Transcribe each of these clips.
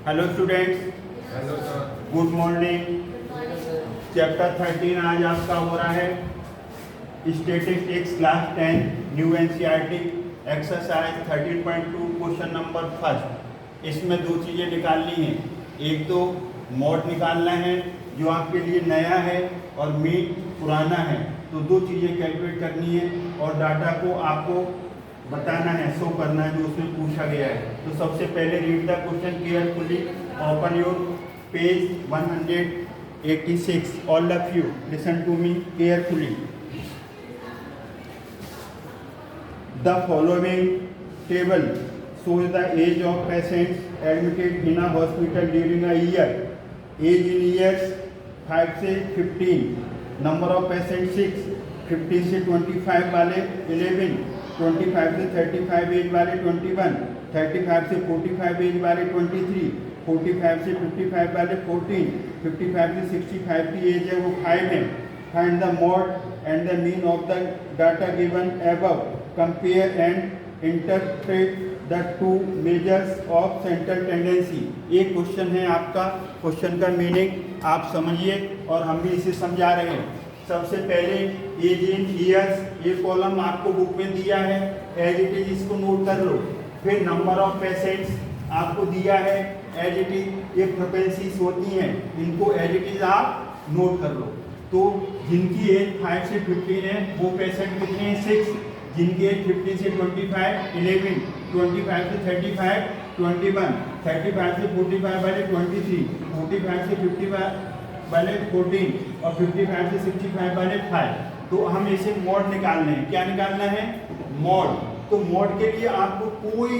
Hello students, hello sir. Good morning. Chapter 13 आज आपका हो रहा है statistics class 10 new NCERT exercise 13.2 question number first. इसमें दो चीज़ें निकालनी हैं। एक तो मोड निकालना है जो आपके लिए नया है और मीन पुराना है, तो दो चीज़ें कैलकुलेट करनी है और डाटा को आपको बताना है, शो करना है जो उसमें पूछा गया है। तो सबसे पहले read the question carefully, open your page 186, all of you listen to me carefully. The following table shows the age of patients admitted in a hospital during a year. Age in years 5 से 15, number of patients 6, 15 से 25 वाले 11, 25 से 35 as वाले 21, 35 से 45 as वाले 23, 45 से 55 वाले 14, 55 से 65 की एज है वो 5 है। Find the mode and the mean of the data given above, compare and interpret the two measures of central tendency. ये क्वेश्चन है आपका, क्वेश्चन का मीनिंग आप समझिए और हम भी इसे समझा रहे हैं। सबसे पहले एज इन ईयर्स, ये कॉलम आपको बुक में दिया है, एज इट इज, इसको नोट कर लो। फिर नंबर ऑफ पेशेंट्स आपको दिया है, एज इट इज, ये फ्रिक्वेंसीज होती हैं, इनको एज इट इज आप नोट कर लो। तो जिनकी एज 5 से 15 है वो पेशेंट कितने हैं? 6। जिनकी एज 15 से 25 11, 25 से 35 21, 35 से 45 वाले 23, 45 से 55 वाले 14 और 55 से 65 वाले 5। तो हम इसे मोड निकालने हैं। क्या निकालना है? मोड। तो मोड के लिए आपको कोई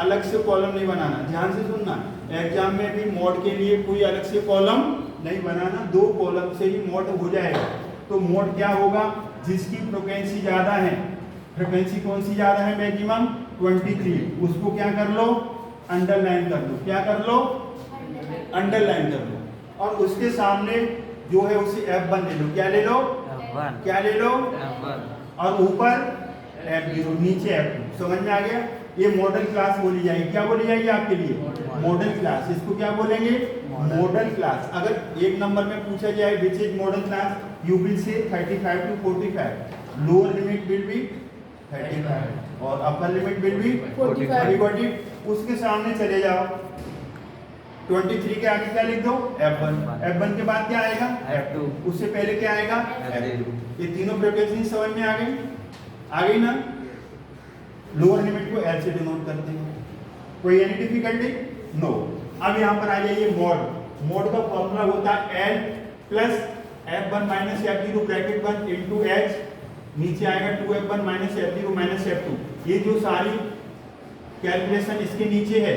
अलग से कॉलम नहीं बनाना, ध्यान से सुनना। एग्जाम में भी मोड के लिए कोई अलग से कॉलम नहीं बनाना, दो कॉलम से ही मोड हो जाएगा। तो मोड क्या होगा? जिसकी फ्रिक्वेंसी ज़्यादा है, फ्रिक्वेंसी कौन सी ज़्यादा है? मैक्सिमम 23, उसको क्या कर लो? अंडरलाइन कर लो। क्या कर लो? अंडरलाइन कर लो। और उसके सामने जो है उसे F1 ले लो। क्या ले लो? F1। क्या ले लो? F1। और ऊपर F0, नीचे F2। समझ में आ गया? ये मॉडल क्लास बोली जाएगी। क्या बोली जाएगी आपके लिए? Model class. इसको क्या बोलेंगे? Model class. अगर एक नंबर में पूछा जाए which is model class, you will say 35 to 45। Lower limit will be 35 और अपर लिमिट विल बी 45। उसके सामने चले जाओ, 23 के आगे क्या लिख दो? F1। F1 के बाद क्या आएगा? F2। उससे पहले क्या आएगा? F0। ये तीनों फ्रिक्वेंसी समझ में आ गई? आ गई ना? लोअर लिमिट को L से डिनोट करते हैं। कोई एनी डिफिकल्टी? नो। अब यहाँ पर आ जाइए मोड। मोड का फॉर्मूला होता है L plus F1 minus F0 bracket 1 into H, नीचे आएगा 2F1 minus F0 minus F2। ये जो सारी कैलकुलेशन इसके नीचे है,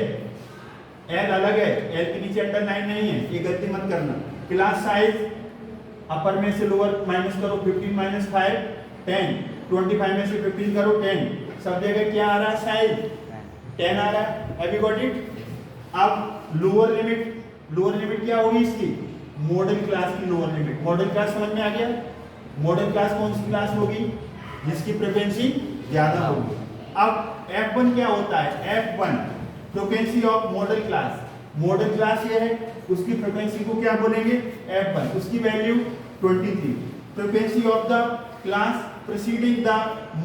L अलग है, L के नीचे अंडरलाइन नहीं है, ये गलती मत करना। क्लास साइज अपर में से लोअर माइनस करो, 15 माइनस 5 10, 25 में से 15 करो 10, सब जगह क्या आ रहा है? साइज 10 आ रहा है। Have you got it? अब लोअर लिमिट क्या होगी इसकी? मॉडल क्लास की लोअर लिमिट। मॉडल क्लास समझ में आ गया? मॉडल क्लास कौन सी क्लास होगी? जिसकी फ्रिक्वेंसी ज्यादा होगी। अब F1 क्या होता है? F1 frequency of model class. Model class ये है, उसकी फ्रिक्वेंसी को क्या बोलेंगे? F1। उसकी value 23। Frequency of the class preceding the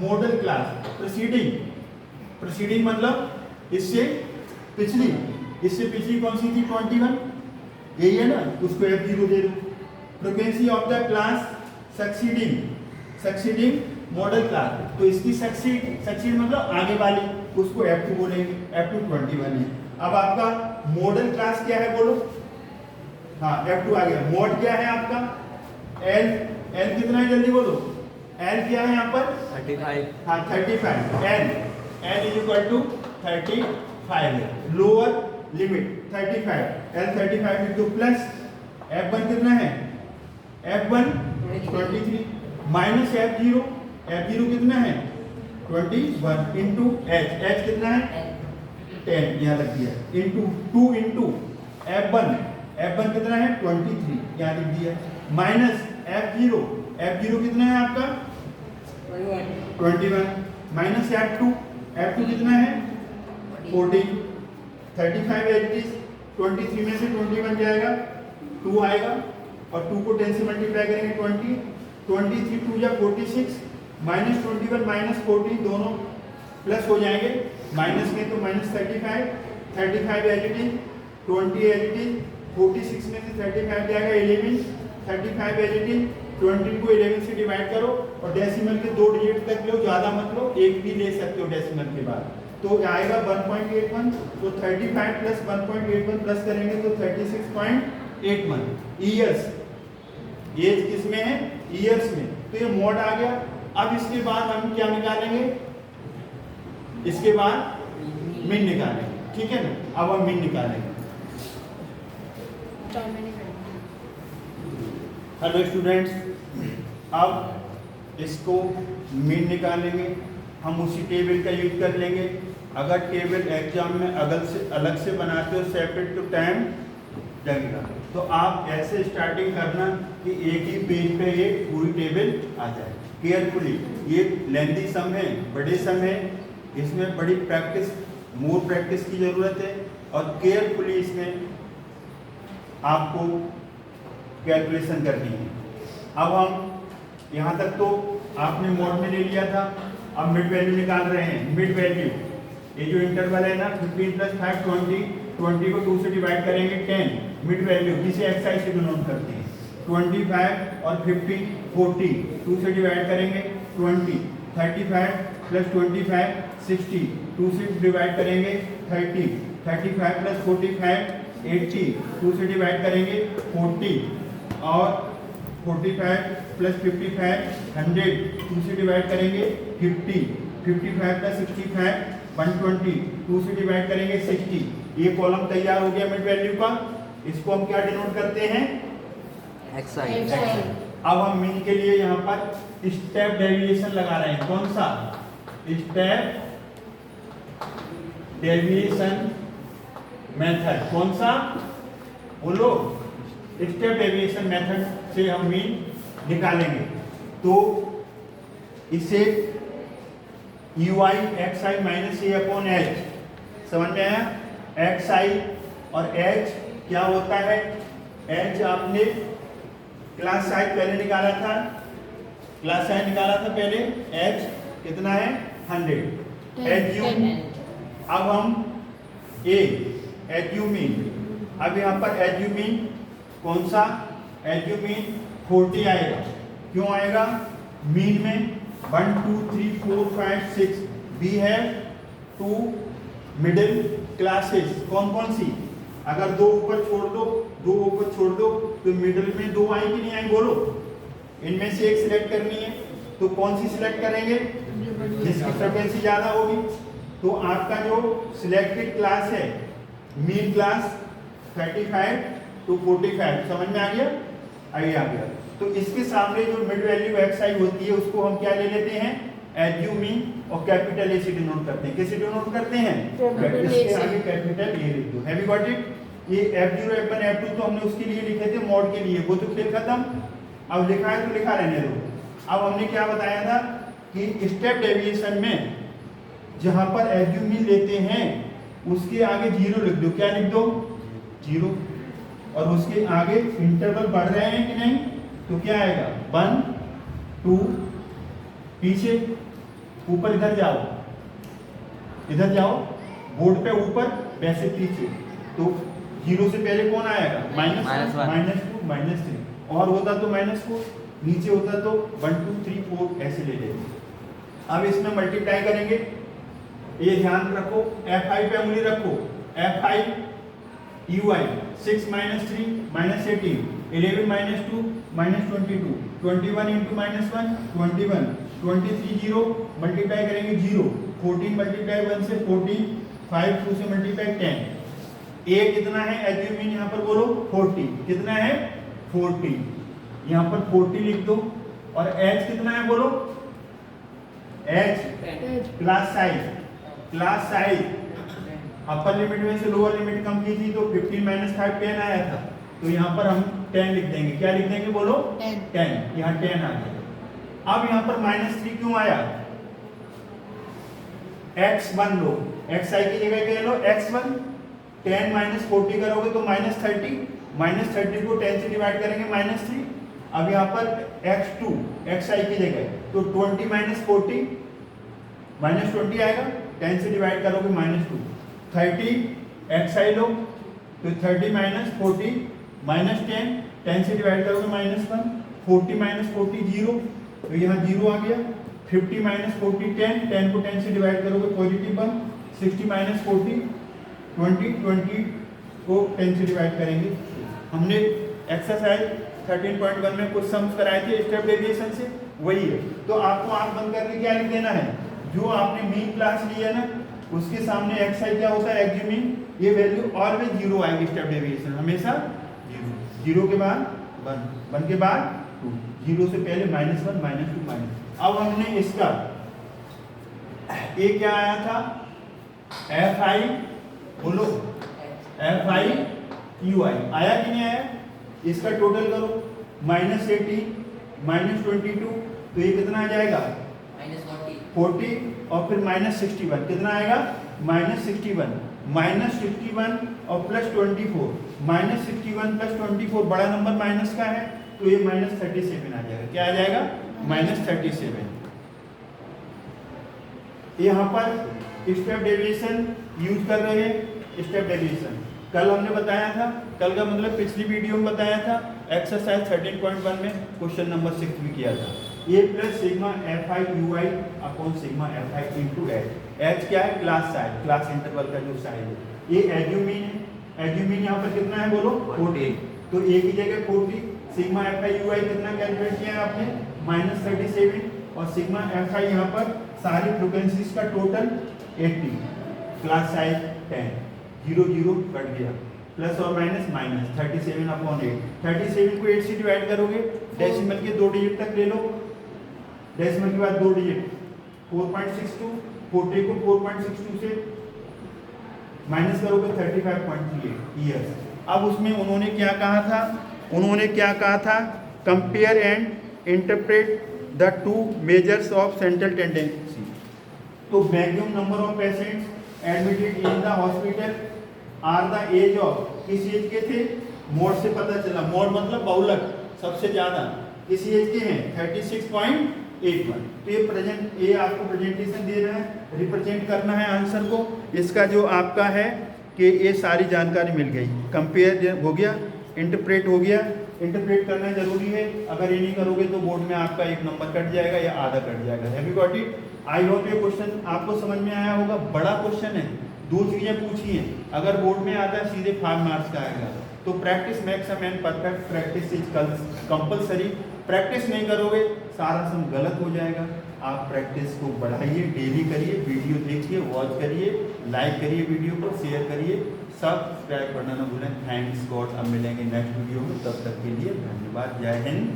model class. Preceding मतलब इससे पिछली कौन सी थी? 21, यही है ना, उसको F0 दे दो। Frequency of the class succeeding model class, तो इसकी सक्सीड मतलब आगे वाली, उसको F2 बोलेंगे। F2 21 है। अब आपका मॉडल क्लास क्या है बोलो? हाँ, F2 आ गया। मोड क्या है आपका? L कितना है जल्दी बोलो? L क्या है यहाँ पर? 35। हाँ 35। L इज इक्वल टू 35 है। Lower limit 35, L 35 into plus F1 कितना है? F1 23 माइनस F0 कितना है? 21 इंटू H कितना है? 10, यहाँ लग दिया, इंटू 2 इंटू F1 कितना है? 23, यहाँ लिख दिया, माइनस F0 कितना है आपका? 21 माइनस F2 कितना है? 14, 35 80, 23 में से 20 बन जाएगा, 2 आएगा और 2 को 10 से मल्टीप्लाई करेंगे 20, 23 2 या 46, -21 -40 दोनों प्लस हो जाएंगे, माइनस में तो -35, 35 as it is, 20 as it is, 46 में से 35 जाएगा 11, 35 एज इट इज, 20 को 11 से डिवाइड करो और डेसिमल के 2 डिजिट तक लो, ज्यादा मत लो, एक भी ले सकते हो डेसिमल के बाद, तो आएगा 1.81, तो 35 प्लस 1.81 प्लस करेंगे तो 36.81 ईयर्स, एज किस में है, ईयर्स में, तो ये मॉड आ गया। अब इसके बाद हम क्या निकालेंगे, इसके बाद मीन निकालेंगे, ठीक है ना, अब हम मीन निकालेंगे। हेलो स्टूडेंट्स, अब इसको मीन निकालेंगे, हम उसी टेबल का यूज कर लेंगे। अगर टेबल एग्जाम में अलग से बनाते हो सेपरेट तो टाइम लगेगा, तो आप ऐसे स्टार्टिंग करना कि एक ही पेज पे ये पूरी टेबल आ जाए केयरफुली। ये लेंथी सम है, बड़े सम है, इसमें बड़ी प्रैक्टिस, मोर प्रैक्टिस की ज़रूरत है और केयरफुली इसमें आपको कैलकुलेशन करनी है। अब हम यहाँ तक तो आपने मोड में ले लिया था, अब मिड वैल्यू निकाल रहे हैं। मिड वैल्यू, ये जो इंटरवल है ना 15 + 5 20, 20 को 2 से डिवाइड करेंगे 10, मिड वैल्यू जिसे एक्सआई से डिनोट करते हैं। 25 और 50 40, 2 से डिवाइड करेंगे 20, 35 + 25 60, 2 से डिवाइड करेंगे 30, 35 + 45 80, 2 से डिवाइड करेंगे 40 और 45 + 55 100, 2 से डिवाइड करेंगे 50, 55 + 65 120, 2 से डिवाइड करेंगे 60। ये कॉलम तैयार हो गया मिड वैल्यू का, इसको हम क्या डिनोट करते हैं, एक्सआई। अब हम मीन के लिए यहाँ पर स्टेप डेविएशन लगा रहे हैं। कौन सा, स्टेप डेविएशन मेथड, कौन सा बोलो, स्टेप डेविएशन मेथड से हम मीन निकालेंगे। तो इसे UI XI - A/H समझ में आया। XI और H क्या होता है, H आपने क्लास साइज पहले निकाला था, क्लास साइज निकाला था पहले, H कितना है 100, HU, अब हम HU मीन, अब यहाँ पर HU मीन कौन सा, HU मीन 40 आएगा। क्यों आएगा, मीन में 1 2 3 4 5 6 बी है 2 मिडिल क्लासेस, कौन कौन सी, अगर 2 ऊपर छोड़ दो, 2 ऊपर छोड़ दो तो मिडिल में 2 आई कि नहीं आई, बोलो, इनमें से एक सिलेक्ट करनी है, तो कौन सी सिलेक्ट करेंगे, जिसकी फ्रीक्वेंसी ज्यादा होगी। तो आपका जो सिलेक्टेड क्लास है मीन क्लास 35 to 45, समझ में आ गया, आइए आ गया। तो इसके सामने जो मिड वैल्यू XI होती है उसको हम क्या ले लेते हैं, HU मीन, और कैपिटल A से डिनोट करते हैं। कैसे डिनोट करते हैं, इसके आगे कैपिटल A लिख दो। Have you got it. ये F0 F1 F2 तो हमने उसके लिए लिखे थे मॉड के लिए, वो तो खेल खत्म, अब लिखा है तो लिखा रहने दो। अब हमने क्या बताया था कि स्टेप डेविएशन में जहां पर HU मीन लेते हैं उसके आगे 0 लिख दो। क्या लिख दो, 0, और उसके आगे इंटरवल बढ़ रहे हैं कि नहीं, तो क्या आएगा 1 2, पीछे ऊपर इधर जाओ, इधर जाओ बोर्ड पे ऊपर, वैसे पीछे, तो 0 से पहले कौन आएगा, -2 -3, और होता तो -4, नीचे होता तो 1 2 3 4 ऐसे ले लेंगे। अब इसमें मल्टीप्लाई करेंगे, ये ध्यान रखो, Fi पे उंगली रखो, Fi UI 6 - 3 - 18, 11 - 2 - 22, 21 × -1 21, 23 0 मल्टीप्लाई करेंगे 0, 14 मल्टीप्लाई 1 से 14, 5 2 से मल्टीप्लाई 10। A कितना है, HU मीन यहाँ पर बोलो 40, कितना है 40, यहाँ पर 40 लिख दो, और H कितना है बोलो, H class size, class size upper limit में से लोअर लिमिट कम की थी तो 15 - 5 10 आया था, तो यहाँ पर हम 10 लिख देंगे। क्या लिख देंगे बोलो, 10, यहाँ 10 आ गया। अब यहाँ पर -3 क्यों आया, X1 लो, XI की जगह क्या लो, X1, 10 माइनस 40 करोगे तो -30, -30 को 10 से डिवाइड करेंगे -3। अब यहाँ पर x2 xi की जगह तो 20 माइनस 40 -20 आएगा, 10 से डिवाइड करोगे -2, 30 xi लो तो 30 माइनस 40 -10, 10 से डिवाइड करोगे -1, 40 माइनस 40 0, तो यहाँ 0 आ गया। 50 माइनस 40 10, 10 को 10 से डिवाइड करोगे पॉजिटिव 1, 60 माइनस 40 20 को 10 से डिवाइड करेंगे। हमने एक्सरसाइज 13.1 में कुछ सम्स कराए थे स्टेप डेविएशन से, वही है। तो आपको आंख बंद करके क्या लिख देना है, जो आपने मीन क्लास ली है ना उसके सामने xi क्या होता है एक्स मीन, ये वैल्यू ऑलवेज 0 आएगी, स्टेप डेविएशन हमेशा 0 के बाद 1, 1 के बाद 2, 0 से पहले -1 -2 -। अब हमने इसका ये क्या आया था fi, बोलो fi ui आया कि नहीं आया, इसका टोटल करो -18 -22, तो ये कितना आ जाएगा -40 और फिर -61 कितना आएगा -61 और प्लस 24, -61 प्लस 24 बड़ा नंबर माइनस का है तो ये -37 आ जाएगा। क्या आ जाएगा -37। यहाँ पर स्टेप डेविएशन यूज कर रहे हैं। स्टेप डेविएशन कल हमने बताया था, कल का मतलब पिछली वीडियो में बताया था, एक्सरसाइज 13.1 में क्वेश्चन नंबर 6 भी किया था। A plus sigma fi ui upon sigma fi into H क्या है क्लास साइज, क्लास इंटरवल का जो साइज है। ये एज्यूमीन है, एज्यूमीन यहाँ पर कितना है बोलो 40, तो ए की जगह 40, सिग्मा fi ui कितना कैलकुलेट किया है आपने -37 और सिग्मा fi यहाँ पर सारी फ्रीक्वेंसीज का टोटल 80, क्लास साइज 10, 0 0 कट गया, प्लस और माइनस -37 अपॉन 8, 37 को 8 से डिवाइड करोगे, डेसिमल के 2 डिजिट तक ले लो, डेसिमल के बाद 2 डिजिट 4.62, 40 को 4.62 से माइनस करोगे 35.38 ईयर्स। अब उसमें उन्होंने क्या कहा था, compare and interpret the two measures of central tendency. तो maximum number of patients admitted in the hospital are the age of, किस एज के थे, मोड से पता चला, मोड मतलब बहुलक सबसे ज्यादा किस एज के हैं 36.81। तो ये प्रेजेंट, ये आपको प्रेजेंटेशन दे रहा है, रिप्रेजेंट करना है आंसर को। इसका जो आपका है कि ये सारी जानकारी मिल गई, कंपेयर हो गया, इंटरप्रेट हो गया, इंटरप्रेट करना जरूरी है, अगर ये नहीं करोगे तो बोर्ड में आपका 1 नंबर कट जाएगा या आधा कट जाएगा। Have you got it? I hope ये क्वेश्चन आपको समझ में आया होगा। बड़ा क्वेश्चन है, 2 चीजें पूछी हैं, अगर बोर्ड में आता है सीधे 5 मार्क्स का आएगा। तो practice makes a man perfect, practice is compulsory. Practice नहीं करोगे सारा सम गलत हो जाएगा। आप प्रैक्टिस को बढ़ाइए, डेली करिए, वीडियो देखिए, वॉच करिए, लाइक करिए, वीडियो को शेयर करिए, सब्सक्राइब करना ना भूलें। Thanks God. अब मिलेंगे नेक्स्ट वीडियो में, तब तक के लिए धन्यवाद। जय हिंद।